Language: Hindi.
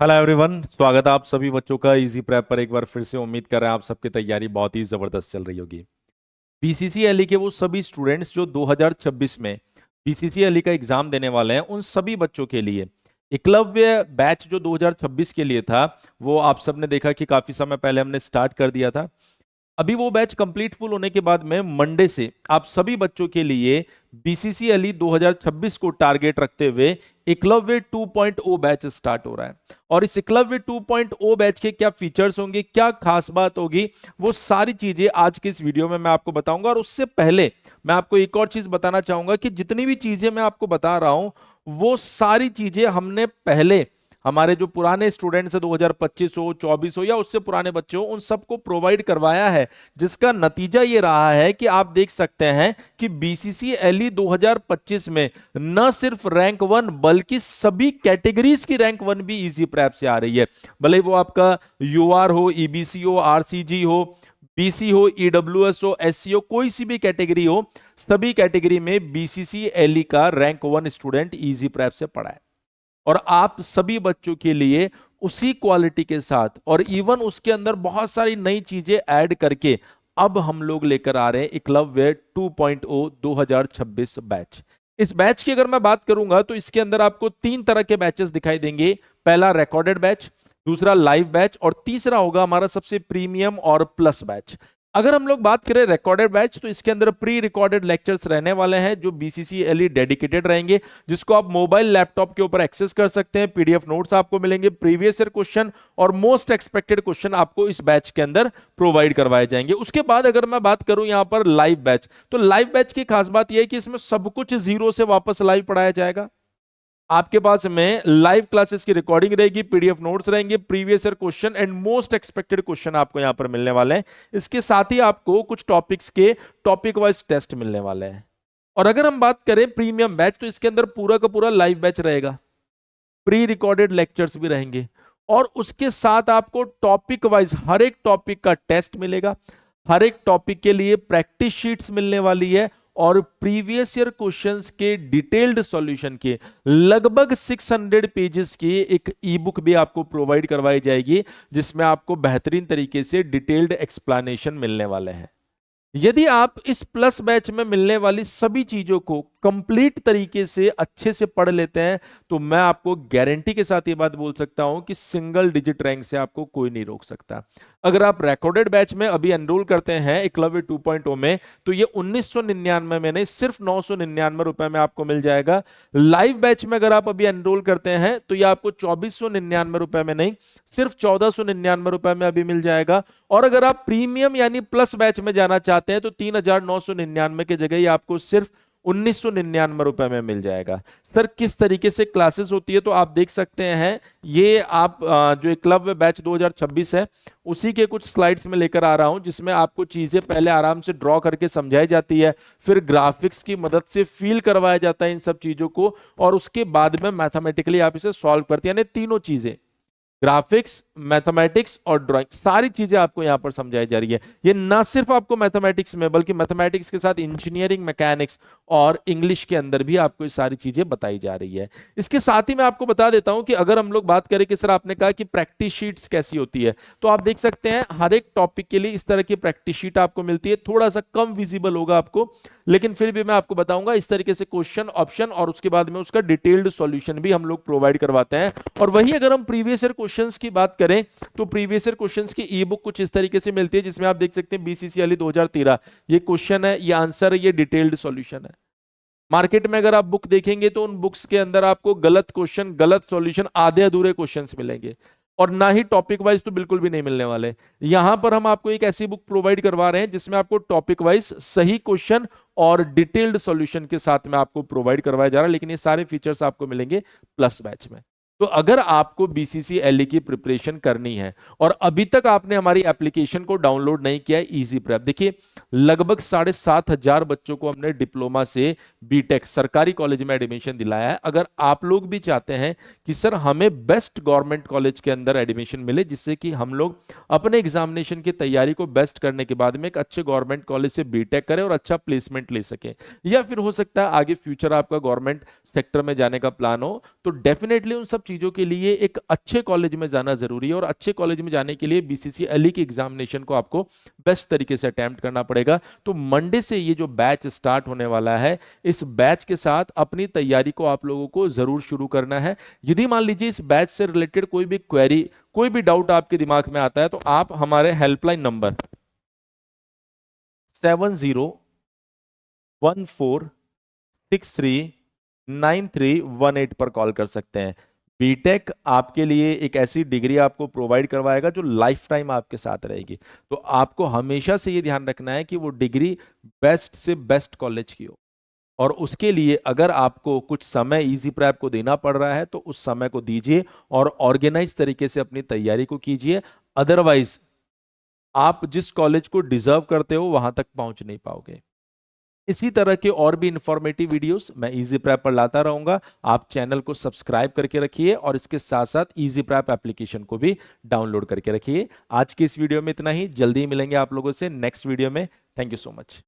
हेलो एवरीवन, स्वागत है आप सभी बच्चों का इजी प्रेप पर। एक बार फिर से उम्मीद कर रहे हैं आप सबकी तैयारी बहुत ही ज़बरदस्त चल रही होगी। बीसीसीएलई के वो सभी स्टूडेंट्स जो 2026 में बीसीसीएलई का एग्जाम देने वाले हैं, उन सभी बच्चों के लिए एकलव्य बैच जो 2026 के लिए था, वो आप सबने देखा कि काफ़ी समय पहले हमने स्टार्ट कर दिया था। अभी वो बैच कंप्लीट फुल होने के बाद में मंडे से आप सभी बच्चों के लिए बीसीसीएलई 2026 को टारगेट रखते हुए एकलव्य 2.0 बैच स्टार्ट हो रहा है। और इस एकलव्य 2.0 बैच के क्या फीचर्स होंगे, क्या खास बात होगी, वो सारी चीजें आज के इस वीडियो में मैं आपको बताऊंगा। और उससे पहले मैं आपको एक और चीज बताना चाहूंगा कि जितनी भी चीजें मैं आपको बता रहा हूं, वो सारी चीजें हमने पहले हमारे जो पुराने स्टूडेंट्स हैं, 2025 हो, 24 हो या उससे पुराने बच्चे हो, उन सबको प्रोवाइड करवाया है। जिसका नतीजा ये रहा है कि आप देख सकते हैं कि बीसीसीएलई 2025 में न सिर्फ रैंक 1 बल्कि सभी कैटेगरीज की रैंक 1 भी इजी प्रैप से आ रही है। भले वो आपका यूआर हो, ईबीसी हो, आरसीजी हो, बीसी हो, ईडब्ल्यूएस हो, एससी हो, कोई सी भी कैटेगरी हो, सभी कैटेगरी में बीसीसीएलई का रैंक 1 स्टूडेंट इजी प्रैप से पढ़ा है। और आप सभी बच्चों के लिए उसी क्वालिटी के साथ और इवन उसके अंदर बहुत सारी नई चीजें ऐड करके अब हम लोग लेकर आ रहे हैं एकलव्य 2.0 2026 बैच। इस बैच की अगर मैं बात करूंगा तो इसके अंदर आपको तीन तरह के बैचेस दिखाई देंगे। पहला रिकॉर्डेड बैच, दूसरा लाइव बैच और तीसरा होगा हमारा सबसे प्रीमियम और प्लस बैच। अगर हम लोग बात करें रिकॉर्डेड बैच, तो इसके अंदर प्री रिकॉर्डेड लेक्चर्स रहने वाले हैं जो बीसीसीएलई डेडिकेटेड रहेंगे, जिसको आप मोबाइल लैपटॉप के ऊपर एक्सेस कर सकते हैं। पीडीएफ नोट्स आपको मिलेंगे, प्रीवियस ईयर क्वेश्चन और मोस्ट एक्सपेक्टेड क्वेश्चन आपको इस बैच के अंदर प्रोवाइड करवाए जाएंगे। उसके बाद अगर मैं बात करूं यहां पर लाइव बैच, तो लाइव बैच की खास बात यह है कि इसमें सब कुछ जीरो से वापस लाइव पढ़ाया जाएगा। आपके पास में लाइव क्लासेस की रिकॉर्डिंग रहेगी, पीडीएफ नोट्स रहेंगे, previous year question and most expected question आपको यहां पर मिलने वाले हैं। इसके साथ ही आपको कुछ टॉपिक्स के टॉपिक वाइज टेस्ट मिलने वाले हैं। और अगर हम बात करें प्रीमियम बैच, तो इसके अंदर पूरा का पूरा लाइव बैच रहेगा, प्री रिकॉर्डेड लेक्चर्स भी रहेंगे और उसके साथ आपको टॉपिक वाइज हर एक टॉपिक का टेस्ट मिलेगा, हर एक टॉपिक के लिए प्रैक्टिस शीट्स मिलने वाली है और प्रीवियस ईयर क्वेश्चंस के डिटेल्ड सॉल्यूशन के लगभग 600 पेजेस की एक ई बुक भी आपको प्रोवाइड करवाई जाएगी, जिसमें आपको बेहतरीन तरीके से डिटेल्ड एक्सप्लेनेशन मिलने वाले हैं। यदि आप इस प्लस बैच में मिलने वाली सभी चीजों को कंप्लीट तरीके से अच्छे से पढ़ लेते हैं, तो मैं आपको गारंटी के साथ ये बात बोल सकता हूं कि सिंगल डिजिट रैंक से आपको कोई नहीं रोक सकता। अगर आप रिकॉर्डेड बैच में अभी एनरोल करते हैं एकलव्य 2.0 में, तो ये 1999 में नहीं, सिर्फ 999 रुपए में आपको मिल जाएगा। लाइव बैच में अगर आप अभी एनरोल करते हैं तो ये आपको 2499 रुपए में नहीं, सिर्फ 1499 रुपए में अभी मिल जाएगा। और अगर आप प्रीमियम यानी प्लस बैच में जाना चाहते हैं तो 3999 की जगह ये आपको सिर्फ 1999 रुपए में मिल जाएगा। सर किस तरीके से क्लासेस होती है, तो आप देख सकते हैं ये आप जो एकलव्य बैच 2026 है उसी के कुछ स्लाइड्स में लेकर आ रहा हूं, जिसमें आपको चीजें पहले आराम से ड्रॉ करके समझाई जाती है, फिर ग्राफिक्स की मदद से फील करवाया जाता है इन सब चीजों को, और उसके बाद में मैथमेटिकली आप इसे सॉल्व करते हैं। यानी तीनों चीजें, ग्राफिक्स, मैथमेटिक्स और ड्राइंग, सारी चीजें आपको यहां पर समझाई जा रही है। ये ना सिर्फ आपको मैथमेटिक्स में बल्कि मैथमेटिक्स के साथ इंजीनियरिंग, मैकेनिक्स और इंग्लिश के अंदर भी आपको ये सारी चीजें बताई जा रही है। इसके साथ ही मैं आपको बता देता हूं कि अगर हम लोग बात करें कि सर आपने कहा कि प्रैक्टिस शीट्स कैसी होती है, तो आप देख सकते हैं हर एक टॉपिक के लिए इस तरह की प्रैक्टिस शीट आपको मिलती है। थोड़ा सा कम विजिबल होगा आपको, लेकिन फिर भी मैं आपको बताऊंगा इस तरीके से क्वेश्चन, ऑप्शन और उसके बाद में उसका डिटेल्ड सॉल्यूशन भी हम लोग प्रोवाइड करवाते हैं। और वही अगर हम प्रीवियस ईयर क्वेश्चंस की बात करें तो प्रीवियस ईयर क्वेश्चंस की ई बुक कुछ इस तरीके से मिलती है, जिसमें आप देख सकते हैं बीसीसीएलई 2013, ये क्वेश्चन है, ये आंसर है, ये डिटेल्ड सॉल्यूशन है। मार्केट में अगर आप बुक देखेंगे तो उन बुक्स के अंदर आपको गलत क्वेश्चन, गलत सॉल्यूशन, आधे अधूरे क्वेश्चंस मिलेंगे और ना ही टॉपिक वाइज तो बिल्कुल भी नहीं मिलने वाले। यहां पर हम आपको एक ऐसी बुक प्रोवाइड करवा रहे हैं जिसमें आपको टॉपिक वाइज सही क्वेश्चन और डिटेल्ड सॉल्यूशन के साथ में आपको प्रोवाइड करवाया जा रहा है। लेकिन ये सारे फीचर्स आपको मिलेंगे प्लस बैच में। तो अगर आपको बीसीसीएलई की प्रिपरेशन करनी है और अभी तक आपने हमारी एप्लीकेशन को डाउनलोड नहीं किया है इजी प्रेप, देखिए लगभग 7500 बच्चों को हमने डिप्लोमा से बीटेक सरकारी कॉलेज में एडमिशन दिलाया है। अगर आप लोग भी चाहते हैं कि सर हमें बेस्ट गवर्नमेंट कॉलेज के अंदर एडमिशन मिले, जिससे कि हम लोग अपने एग्जामिनेशन की तैयारी को बेस्ट करने के बाद में एक अच्छे गवर्नमेंट कॉलेज से बीटेक करें और अच्छा प्लेसमेंट ले सके, या फिर हो सकता है आगे फ्यूचर आपका गवर्नमेंट सेक्टर में जाने का प्लान हो, तो डेफिनेटली उन सब सब चीज़ों के लिए एक अच्छे कॉलेज में जाना जरूरी है, और अच्छे कॉलेज में जाने के लिए बीसीसीएलई की एग्जामिनेशन को आपको बेस्ट तरीके से अटेम्प्ट करना पड़ेगा। तो मंडे से ये जो बैच स्टार्ट होने वाला है, इस बैच के साथ अपनी तैयारी को आप लोगों को जरूर शुरू करना है। यदि मान लीजिए इस बैच से रिलेटेड कोई भी क्वेरी, कोई भी डाउट आपके दिमाग में आता है, तो आप हमारे हेल्पलाइन नंबर 7014639318 पर कॉल कर सकते हैं। बीटेक आपके लिए एक ऐसी डिग्री आपको प्रोवाइड करवाएगा जो लाइफ टाइम आपके साथ रहेगी। तो आपको हमेशा से ये ध्यान रखना है कि वो डिग्री बेस्ट से बेस्ट कॉलेज की हो, और उसके लिए अगर आपको कुछ समय इजी प्रैप को देना पड़ रहा है तो उस समय को दीजिए और ऑर्गेनाइज तरीके से अपनी तैयारी को कीजिए। अदरवाइज आप जिस कॉलेज को डिजर्व करते हो वहां तक पहुंच नहीं पाओगे। इसी तरह के और भी इंफॉर्मेटिव वीडियोस मैं इजी प्रैप पर लाता रहूंगा। आप चैनल को सब्सक्राइब करके रखिए और इसके साथ साथ इजी प्रैप एप्लीकेशन को भी डाउनलोड करके रखिए। आज की इस वीडियो में इतना ही, जल्दी मिलेंगे आप लोगों से नेक्स्ट वीडियो में। Thank you so much.